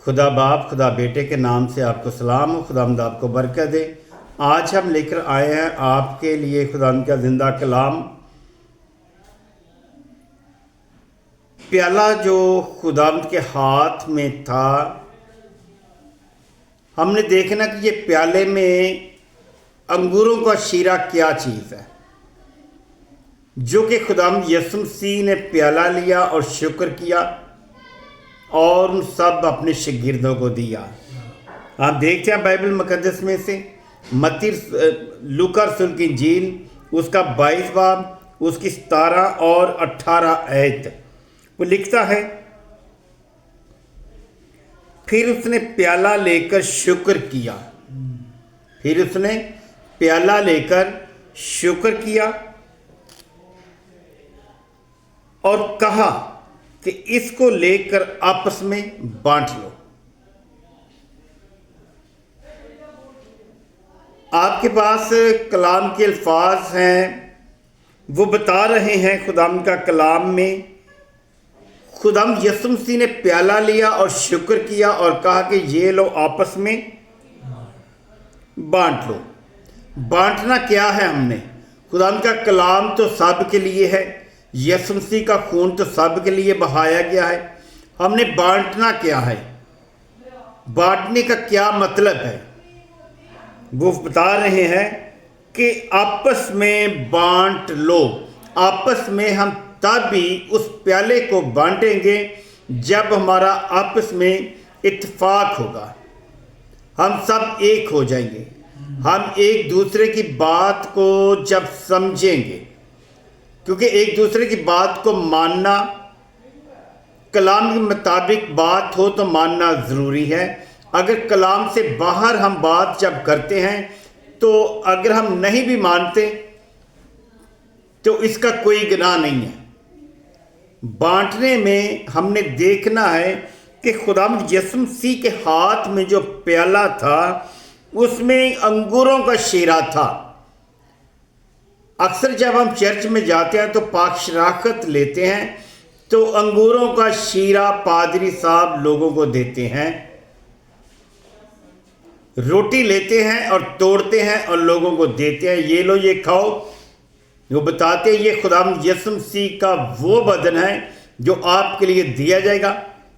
خدا باپ خدا بیٹے کے نام سے آپ کو سلام ہو۔ خداوند آپ کو برکت دے۔ آج ہم لے کر آئے ہیں آپ کے لیے خداوند کا زندہ کلام، پیالہ جو خداوند کے ہاتھ میں تھا۔ ہم نے دیکھنا کہ یہ پیالے میں انگوروں کا شیرہ کیا چیز ہے، جو کہ خداوند یسوع مسیح نے پیالہ لیا اور شکر کیا اور ان سب اپنے شاگردوں کو دیا۔ آپ دیکھتے ہیں بائبل مقدس میں سے متی لوکا رسول کی انجیل، اس کا 22 باب، اس کی 17 اور 18 آیت، وہ لکھتا ہے، پھر اس نے پیالہ لے کر شکر کیا۔ پھر اس نے پیالہ لے کر شکر کیا اور کہا کہ اس کو لے کر آپس میں بانٹ لو۔ آپ کے پاس کلام کے الفاظ ہیں، وہ بتا رہے ہیں خداوند کا کلام میں خداوند یسوع مسیح نے پیالہ لیا اور شکر کیا اور کہا کہ یہ لو آپس میں بانٹ لو۔ بانٹنا کیا ہے؟ ہم نے خداوند کا کلام تو سب کے لیے ہے، یسوع مسیح کا خون تو سب کے لیے بہایا گیا ہے۔ ہم نے بانٹنا کیا ہے؟ بانٹنے کا کیا مطلب ہے؟ وہ بتا رہے ہیں کہ آپس میں بانٹ لو۔ آپس میں ہم تب بھی اس پیالے کو بانٹیں گے جب ہمارا آپس میں اتفاق ہوگا، ہم سب ایک ہو جائیں گے، ہم ایک دوسرے کی بات کو جب سمجھیں گے، کیونکہ ایک دوسرے کی بات کو ماننا، کلام کے مطابق بات ہو تو ماننا ضروری ہے۔ اگر کلام سے باہر ہم بات جب کرتے ہیں تو اگر ہم نہیں بھی مانتے تو اس کا کوئی گناہ نہیں ہے۔ بانٹنے میں ہم نے دیکھنا ہے کہ خداوند یسوع مسیح کے ہاتھ میں جو پیالہ تھا اس میں انگوروں کا شیرہ تھا۔ اکثر جب ہم چرچ میں جاتے ہیں تو پاک شراکت لیتے ہیں تو انگوروں کا شیرہ پادری صاحب لوگوں کو دیتے ہیں، روٹی لیتے ہیں اور توڑتے ہیں اور لوگوں کو دیتے ہیں، یہ لو یہ کھاؤ۔ وہ بتاتے ہیں یہ خداوند یسوع مسیح کا وہ بدن ہے جو آپ کے لیے دیا جائے گا۔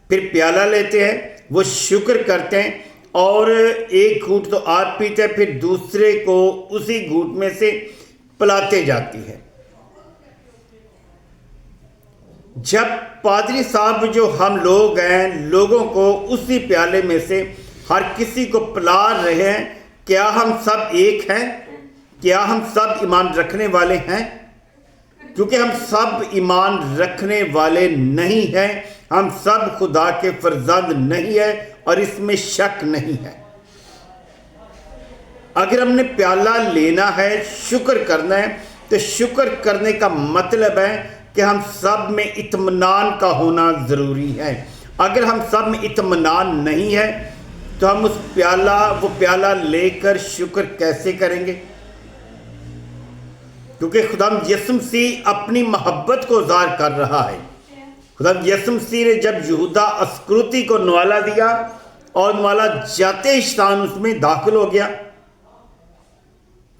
پھر پیالہ لیتے ہیں، وہ شکر کرتے ہیں اور ایک گھونٹ تو آپ پیتے ہیں، پھر دوسرے کو اسی گھونٹ میں سے پلاتے جاتی ہے۔ جب پادری صاحب جو ہم لوگ ہیں، لوگوں کو اسی پیالے میں سے ہر کسی کو پلا رہے ہیں، کیا ہم سب ایک ہیں؟ کیا ہم سب ایمان رکھنے والے ہیں؟ کیونکہ ہم سب ایمان رکھنے والے نہیں ہیں، ہم سب خدا کے فرزند نہیں ہیں اور اس میں شک نہیں ہے۔ اگر ہم نے پیالہ لینا ہے، شکر کرنا ہے، تو شکر کرنے کا مطلب ہے کہ ہم سب میں اطمینان کا ہونا ضروری ہے۔ اگر ہم سب میں اطمینان نہیں ہے تو ہم وہ پیالہ لے کر شکر کیسے کریں گے؟ کیونکہ خداوند یسوع مسیح اپنی محبت کو ظاہر کر رہا ہے۔ خداوند یسوع مسیح نے جب یہودا اسکروتی کو نوالا دیا اور نوالا جاتے ہی شیطان اس میں داخل ہو گیا،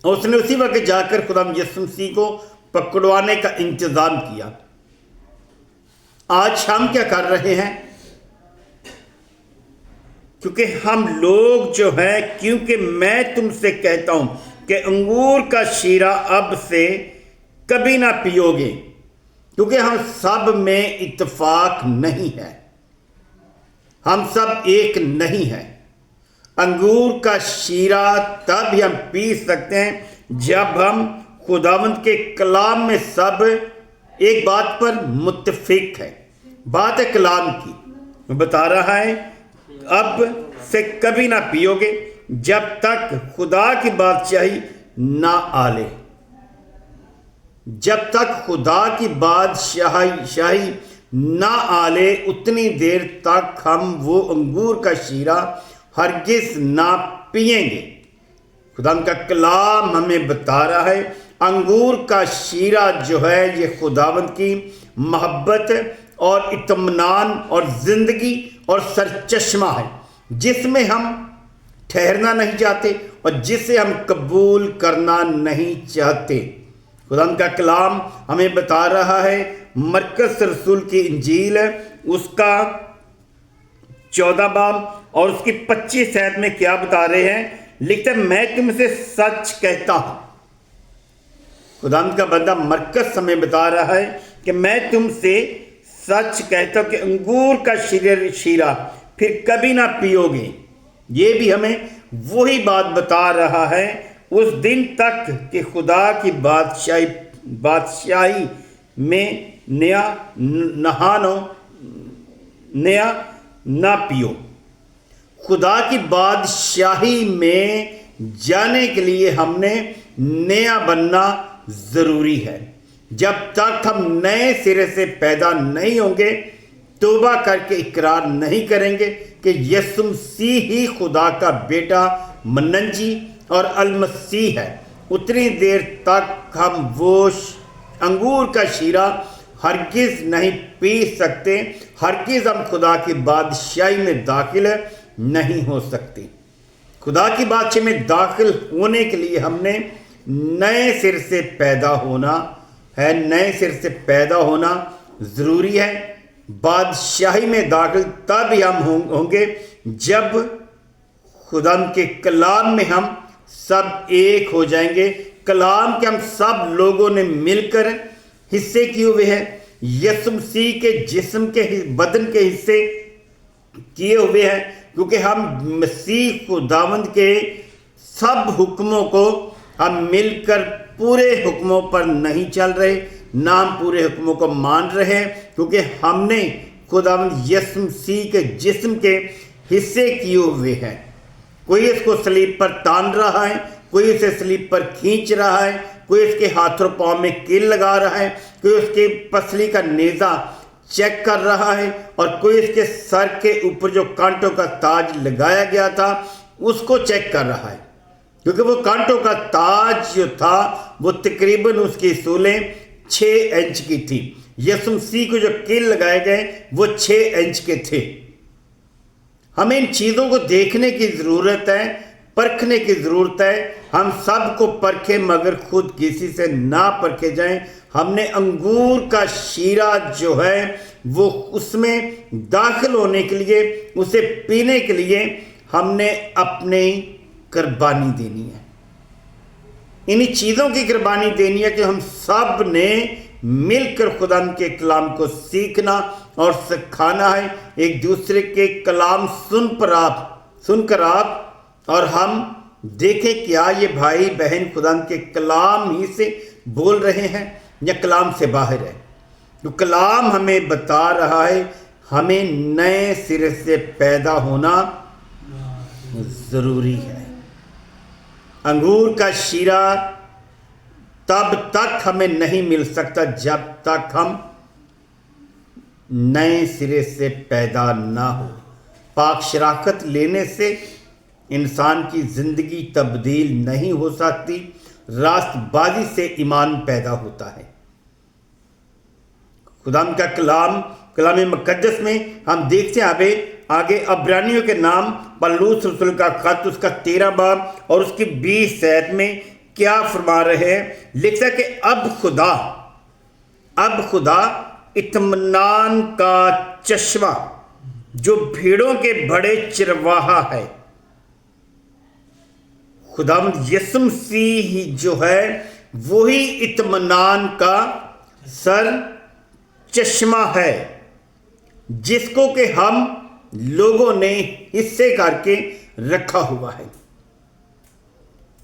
اور اس نے اسی وقت جا کر خداوند یسوع مسیح کو پکڑوانے کا انتظام کیا۔ آج ہم کیا کر رہے ہیں؟ کیونکہ ہم لوگ جو ہیں، کیونکہ میں تم سے کہتا ہوں کہ انگور کا شیرہ اب سے کبھی نہ پیو گے، کیونکہ ہم سب میں اتفاق نہیں ہے، ہم سب ایک نہیں ہیں۔ انگور کا شیرہ تب ہی ہم پی سکتے ہیں جب ہم خداوند کے کلام میں سب ایک بات پر متفق ہے۔ بات ہے کلام کی، وہ بتا رہا ہے اب سے کبھی نہ پیو گے جب تک خدا کی بادشاہی نہ آ لے۔ جب تک خدا کی بادشاہی نہ آ لے اتنی دیر تک ہم وہ انگور کا شیرہ ہرگز نہ پئیں گے۔ خدا کا کلام ہمیں بتا رہا ہے انگور کا شیرہ جو ہے یہ خداوند کی محبت اور اطمینان اور زندگی اور سرچشمہ ہے، جس میں ہم ٹھہرنا نہیں چاہتے اور جسے ہم قبول کرنا نہیں چاہتے۔ خدا کا کلام ہمیں بتا رہا ہے، مرکز رسول کی انجیل اس کا 14 باب اور اس کی 25 آیت میں کیا بتا رہے ہیں؟ لکھتا ہے میں تم سے سچ کہتا ہوں۔ خدا کا بندہ مرکز ہمیں بتا رہا ہے کہ میں تم سے سچ کہتا ہوں کہ انگور کا شیرہ پھر کبھی نہ پیو گے۔ یہ بھی ہمیں وہی بات بتا رہا ہے اس دن تک کہ خدا کی بادشاہی میں نیا نہ پیو۔ خدا کی بادشاہی میں جانے کے لیے ہم نے نیا بننا ضروری ہے۔ جب تک ہم نئے سرے سے پیدا نہیں ہوں گے، توبہ کر کے اقرار نہیں کریں گے کہ یسوع مسیح ہی خدا کا بیٹا منجی اور المسیح ہے، اتنی دیر تک ہم وہ انگور کا شیرہ ہرگز نہیں پی سکتے، ہرگز ہم خدا کی بادشاہی میں داخل نہیں ہو سکتے۔ خدا کی بادشاہی میں داخل ہونے کے لیے ہم نے نئے سر سے پیدا ہونا ہے، نئے سر سے پیدا ہونا ضروری ہے۔ بادشاہی میں داخل تب ہی ہم ہوں گے جب خدا کے کلام میں ہم سب ایک ہو جائیں گے۔ کلام کے ہم سب لوگوں نے مل کر حصے کیے ہوئے ہیں، یسوع مسیح کے جسم کے بدن کے حصے کیے ہوئے ہیں، کیونکہ ہم مسیح خداوند کے سب حکموں کو ہم مل کر پورے حکموں پر نہیں چل رہے، نہ ہم پورے حکموں کو مان رہے ہیں، کیونکہ ہم نے خداوند یسوع مسیح کے جسم کے حصے کیے ہوئے ہیں۔ کوئی اس کو صلیب پر تان رہا ہے، کوئی اسے صلیب پر کھینچ رہا ہے، کوئی اس کے ہاتھوں پاؤں میں کیل لگا رہا ہے، کوئی اس کے پسلی کا نیزہ چیک کر رہا ہے، اور کوئی اس کے سر کے اوپر جو کانٹوں کا تاج لگایا گیا تھا اس کو چیک کر رہا ہے، کیونکہ وہ کانٹوں کا تاج جو تھا وہ تقریباً اس کی سولیں 6 انچ کی تھی۔ یسوع مسیح کو جو کیل لگائے گئے وہ 6 انچ کے تھے۔ ہمیں ان چیزوں کو دیکھنے کی ضرورت ہے، پرکھنے کی ضرورت ہے۔ ہم سب کو پرکھیں مگر خود کسی سے نہ پرکھے جائیں۔ ہم نے انگور کا شیرہ جو ہے وہ اس میں داخل ہونے کے لیے، اسے پینے کے لیے ہم نے اپنی قربانی دینی ہے، انہی چیزوں کی قربانی دینی ہے کہ ہم سب نے مل کر خدا کے کلام کو سیکھنا اور سکھانا ہے۔ ایک دوسرے کے کلام سن کر آپ اور ہم دیکھیں کیا یہ بھائی بہن خدا کے کلام ہی سے بول رہے ہیں یا کلام سے باہر ہے۔ تو کلام ہمیں بتا رہا ہے ہمیں نئے سرے سے پیدا ہونا ضروری ہے۔ انگور کا شیرہ تب تک ہمیں نہیں مل سکتا جب تک ہم نئے سرے سے پیدا نہ ہو۔ پاک شراکت لینے سے انسان کی زندگی تبدیل نہیں ہو سکتی، راست بازی سے ایمان پیدا ہوتا ہے۔ خدا کا کلام مقدس میں ہم دیکھتے ہیں آگے عبرانیوں کے نام پولس رسول کا خط اس کا 13 باب اور اس کی 20 آیت میں کیا فرما رہے ہیں؟ لکھتا ہے کہ اب خدا اطمینان کا چشمہ جو بھیڑوں کے بڑے چرواہا ہے، خداوند یسوع مسیح جو ہے وہی اطمینان کا سر چشمہ ہے، جس کو کہ ہم لوگوں نے حصے کر کے رکھا ہوا ہے۔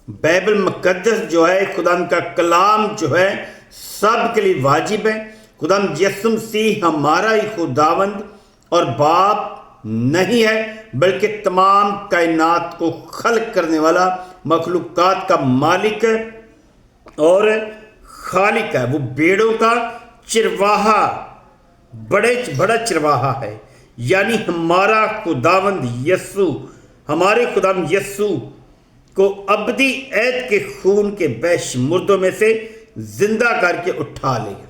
بائبل مقدس جو ہے، خدا کا کلام جو ہے سب کے لیے واجب ہے۔ خدا یسوع مسیح ہمارا ہی خداوند اور باپ نہیں ہے، بلکہ تمام کائنات کو خلق کرنے والا، مخلوقات کا مالک اور خالق ہے۔ وہ بیڑوں کا چرواہا، بڑا چرواہا ہے، یعنی ہمارا خداوند یسوع، ہمارے خداوند یسوع کو ابدی عہد کے خون کے بیش مردوں میں سے زندہ کر کے اٹھا لے گا۔